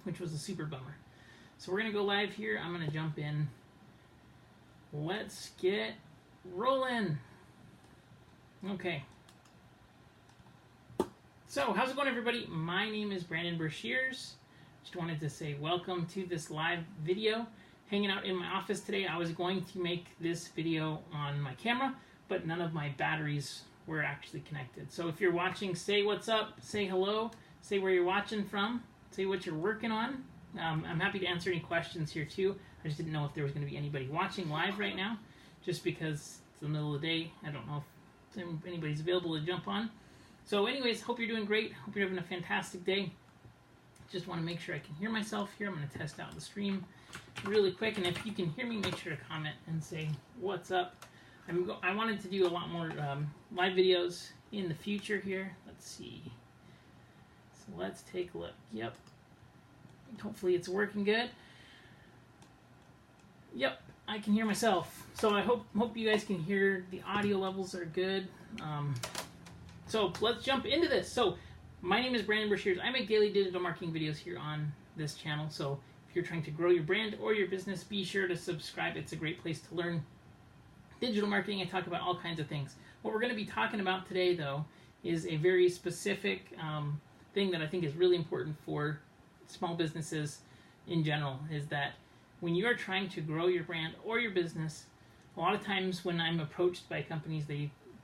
which was a super bummer. So we're going to go live here. I'm going to jump in. Let's get rolling. Okay. So, how's it going, everybody? My name is Brandon Brashears. Just wanted to say welcome to this live video. Hanging out in my office today. I was going to make this video on my camera, but none of my batteries were actually connected. So if you're watching, say what's up, say hello, say where you're watching from, say what you're working on. I'm happy to answer any questions here too. I just didn't know if there was going to be anybody watching live right now, just because it's the middle of the day. I don't know if anybody's available to jump on. So anyways, hope you're doing great. Hope you're having a fantastic day. Just want to make sure I can hear myself here. I'm going to test out the stream really quick. And if you can hear me, make sure to comment and say what's up. I wanted to do a lot more live videos in the future here. Let's see. So let's take a look. Yep. Hopefully it's working good. Yep, I can hear myself. So I hope you guys can hear. The audio levels are good. So let's jump into this. So my name is Brandon Brashears. I make daily digital marketing videos here on this channel. So if you're trying to grow your brand or your business, be sure to subscribe. It's a great place to learn digital marketing. I talk about all kinds of things. What we're going to be talking about today, though, is a very specific thing that I think is really important for small businesses in general, is that when you are trying to grow your brand or your business, a lot of times when I'm approached by companies,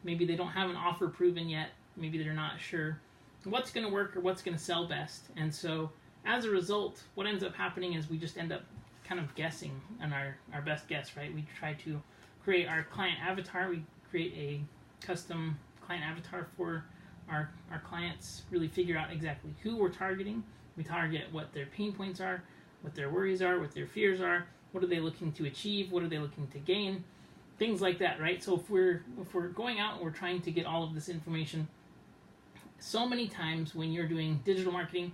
maybe they don't have an offer proven yet, maybe they're not sure what's going to work or what's going to sell best. And so as a result, what ends up happening is we just end up kind of guessing on our best guess, right? We try to create our client avatar. We create a custom client avatar for our clients, really figure out exactly who we're targeting. We target what their pain points are, what their worries are, what their fears are, what are they looking to achieve, what are they looking to gain, things like that, right? So if we're going out and we're trying to get all of this information, so many times when you're doing digital marketing,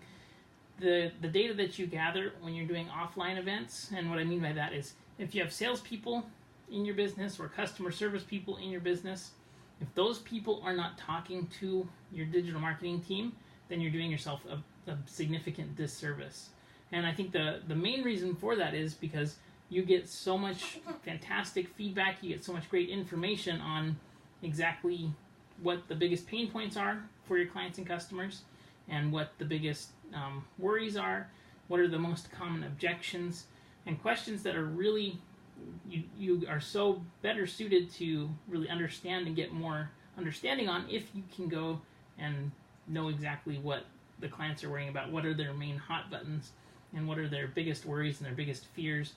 the data that you gather when you're doing offline events, and what I mean by that is if you have salespeople in your business or customer service people in your business, if those people are not talking to your digital marketing team, then you're doing yourself a significant disservice. And I think the main reason for that is because you get so much fantastic feedback, you get so much great information on exactly what the biggest pain points are for your clients and customers, and what the biggest worries are, what are the most common objections, and questions that are really, you are so better suited to really understand and get more understanding on if you can go and know exactly what the clients are worrying about, what are their main hot buttons, and what are their biggest worries and their biggest fears.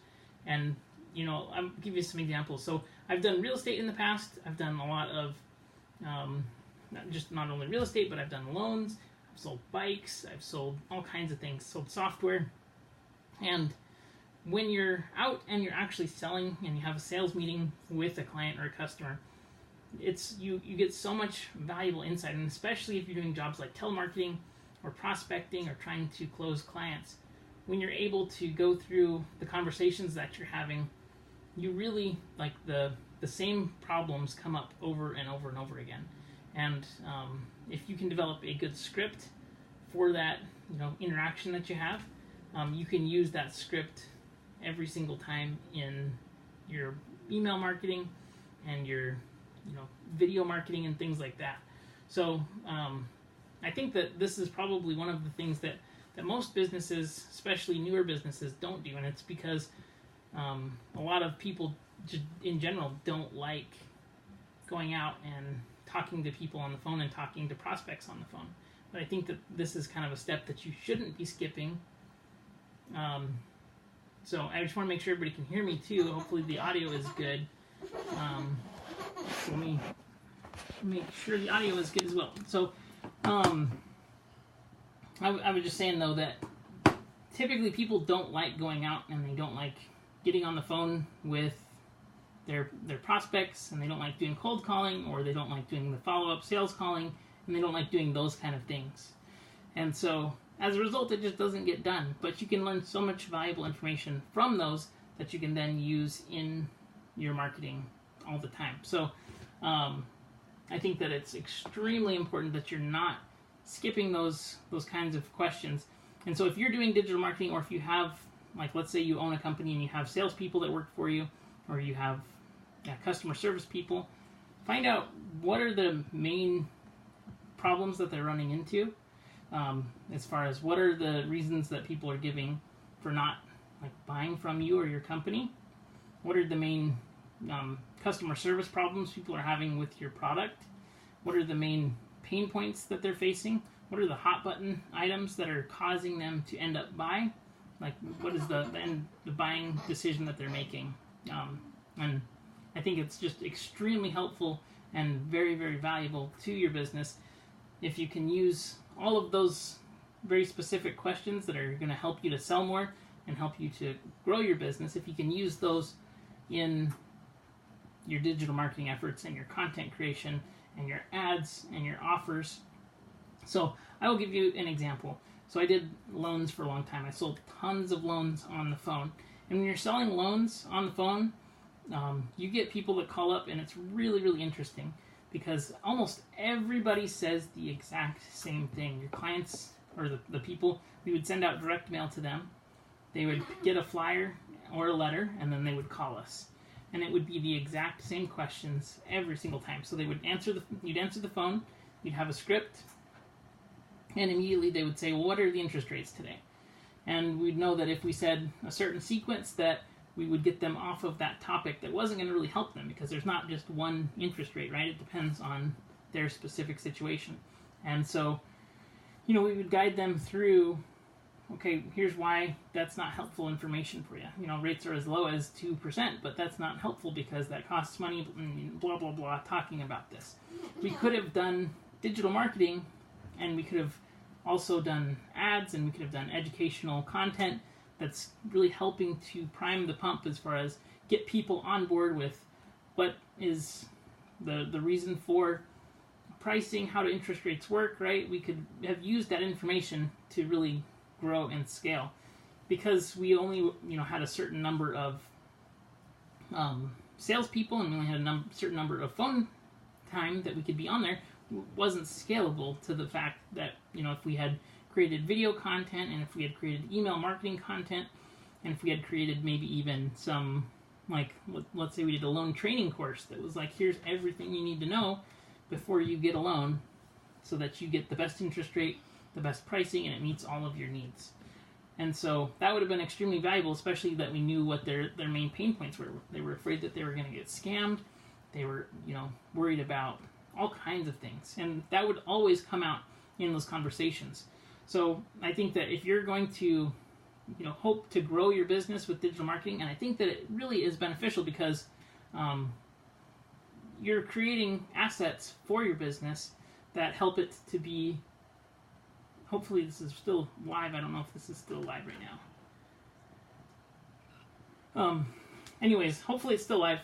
And I'll give you some examples. So I've done real estate in the past. I've done a lot of not only real estate, but I've done loans, I've sold bikes, I've sold all kinds of things, sold software. And when you're out and you're actually selling and you have a sales meeting with a client or a customer, you get so much valuable insight. And especially if you're doing jobs like telemarketing or prospecting or trying to close clients, when you're able to go through the conversations that you're having, you really, like, the same problems come up over and over and over again. And if you can develop a good script for that interaction that you have, you can use that script every single time in your email marketing and your video marketing and things like that. So I think that this is probably one of the things that most businesses, especially newer businesses, don't do, and it's because a lot of people in general don't like going out and talking to people on the phone and talking to prospects on the phone. But I think that this is kind of a step that you shouldn't be skipping. So I just want to make sure everybody can hear me too. Hopefully the audio is good. So let me make sure the audio is good as well. So I was just saying, though, that typically people don't like going out, and they don't like getting on the phone with their prospects, and they don't like doing cold calling, or they don't like doing the follow-up sales calling, and they don't like doing those kind of things. And so as a result, it just doesn't get done. But you can learn so much valuable information from those that you can then use in your marketing all the time. So I think that it's extremely important that you're not skipping those kinds of questions. And so if you're doing digital marketing, or if you have, like, let's say you own a company and you have salespeople that work for you, or you have customer service people, find out what are the main problems that they're running into, as far as what are the reasons that people are giving for not like buying from you or your company. What are the main customer service problems people are having with your product? What are the main pain points that they're facing? What are the hot button items that are causing them to end up buying? Like, what is the buying decision that they're making? And I think it's just extremely helpful and very, very valuable to your business if you can use all of those very specific questions that are going to help you to sell more and help you to grow your business. If you can use those in your digital marketing efforts and your content creation and your ads and your offers. So I will give you an example. So I did loans for a long time. I sold tons of loans on the phone. And when you're selling loans on the phone, you get people that call up, and it's really, really interesting because almost everybody says the exact same thing. Your clients, or the people, we would send out direct mail to them. They would get a flyer or a letter, and then they would call us. And it would be the exact same questions every single time. So they would you'd answer the phone, you'd have a script, and immediately they would say, well, what are the interest rates today? And we'd know that if we said a certain sequence, that we would get them off of that topic that wasn't going to really help them, because there's not just one interest rate, right? It depends on their specific situation. And so, we would guide them through, okay, here's why that's not helpful information for you. Rates are as low as 2%, but that's not helpful because that costs money, blah, blah, blah, talking about this. We could have done digital marketing, and we could have also done ads, and we could have done educational content that's really helping to prime the pump as far as get people on board with what is the reason for pricing, how do interest rates work, right? We could have used that information to really grow and scale. Because we only had a certain number of salespeople, and we only had a certain number of phone time that we could be on there, wasn't scalable to the fact that if we had created video content, and if we had created email marketing content, and if we had created maybe even some, like, let's say we did a loan training course that was like, here's everything you need to know before you get a loan so that you get the best interest rate, the best pricing, and it meets all of your needs. And so that would have been extremely valuable, especially that we knew what their main pain points were. They were afraid that they were going to get scammed. They were, worried about all kinds of things. And that would always come out in those conversations. So I think that if you're going to, hope to grow your business with digital marketing, and I think that it really is beneficial because you're creating assets for your business that help it to be, hopefully this is still live. I don't know if this is still live right now. Anyways, hopefully it's still live.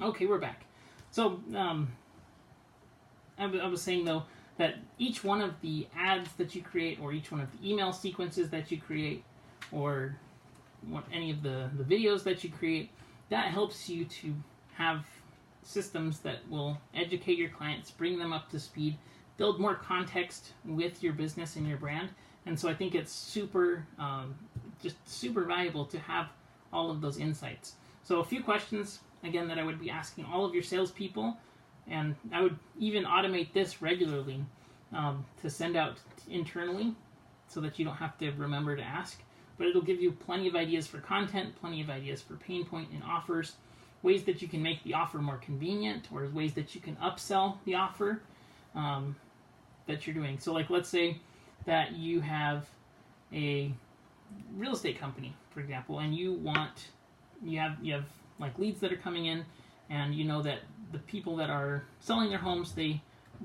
Okay, we're back. So, I was saying, though, that each one of the ads that you create, or each one of the email sequences that you create, or any of the videos that you create, that helps you to have systems that will educate your clients, bring them up to speed, build more context with your business and your brand. And so I think it's super valuable to have all of those insights. So a few questions, again, that I would be asking all of your salespeople, and I would even automate this regularly to send out internally so that you don't have to remember to ask. But it'll give you plenty of ideas for content, plenty of ideas for pain point and offers, ways that you can make the offer more convenient, or ways that you can upsell the offer that you're doing. So, like, let's say that you have a real estate company, for example, and you have like leads that are coming in, and you know that the people that are selling their homes, they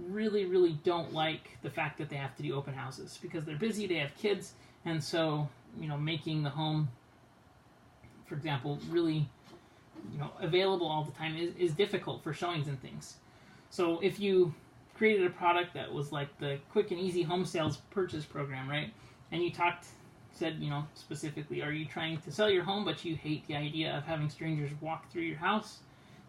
really, really don't like the fact that they have to do open houses because they're busy, they have kids, and so making the home, for example, really available all the time is difficult for showings and things. So if you created a product that was like the quick and easy home sales purchase program, right? And you said specifically, are you trying to sell your home but you hate the idea of having strangers walk through your house?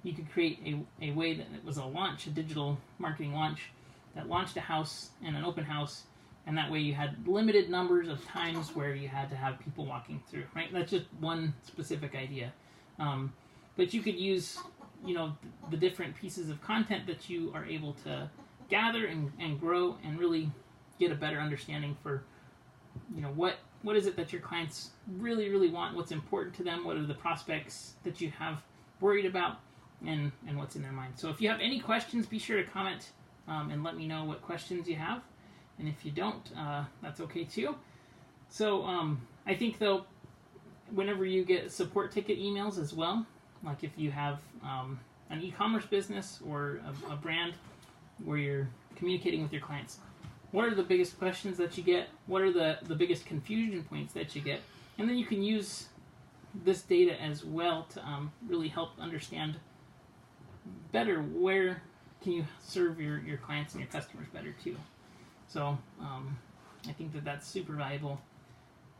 you could create a way that it was a digital marketing launch that launched a house and an open house, and that way you had limited numbers of times where you had to have people walking through, right? That's just one specific idea. But you could use, the different pieces of content that you are able to gather and grow and really get a better understanding for, what is it that your clients really, really want, what's important to them, what are the prospects that you have worried about, and what's in their mind. So if you have any questions, be sure to comment and let me know what questions you have. And if you don't, that's okay too. So I think, though, whenever you get support ticket emails as well, like if you have an e-commerce business or a brand where you're communicating with your clients, what are the biggest questions that you get? What are the biggest confusion points that you get? And then you can use this data as well to really help understand better where can you serve your clients and your customers better too. So I think that's super valuable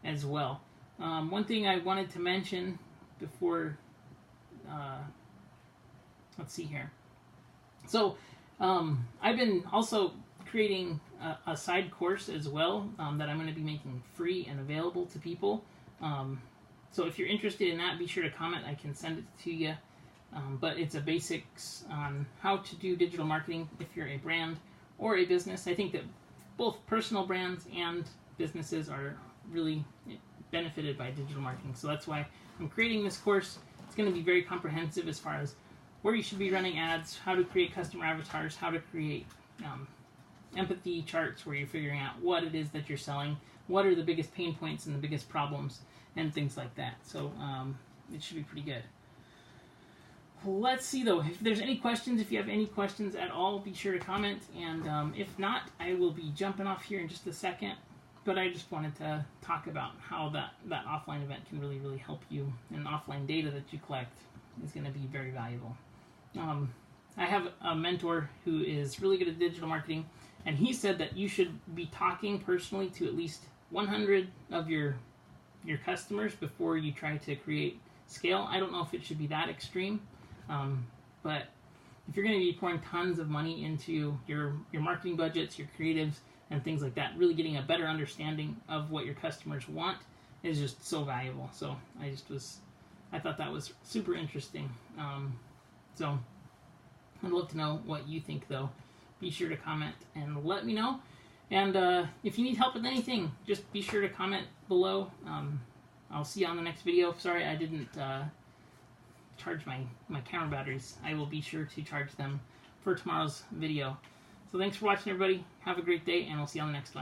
as well. One thing I wanted to mention before, let's see here. So I've been also creating a side course as well that I'm going to be making free and available to people. So if you're interested in that, be sure to comment. I can send it to you. But it's a basics on how to do digital marketing if you're a brand or a business. I think that both personal brands and businesses are really benefited by digital marketing. So that's why I'm creating this course. It's going to be very comprehensive as far as where you should be running ads, how to create customer avatars, how to create empathy charts where you're figuring out what it is that you're selling, what are the biggest pain points and the biggest problems, and things like that. So it should be pretty good. Let's see, though, if there's any questions. If you have any questions at all, be sure to comment. And if not, I will be jumping off here in just a second. But I just wanted to talk about how that offline event can really, really help you. And offline data that you collect is going to be very valuable. I have a mentor who is really good at digital marketing, and he said that you should be talking personally to at least 100 of your customers before you try to create scale. I don't know if it should be that extreme, but if you're going to be pouring tons of money into your marketing budgets, your creatives, and things like that, really getting a better understanding of what your customers want is just so valuable. So I thought that was super interesting. So I'd love to know what you think, though. Be sure to comment and let me know. And if you need help with anything, just be sure to comment below. I'll see you on the next video. Sorry I didn't charge my camera batteries. I will be sure to charge them for tomorrow's video. So thanks for watching, everybody. Have a great day, and we'll see you on the next one.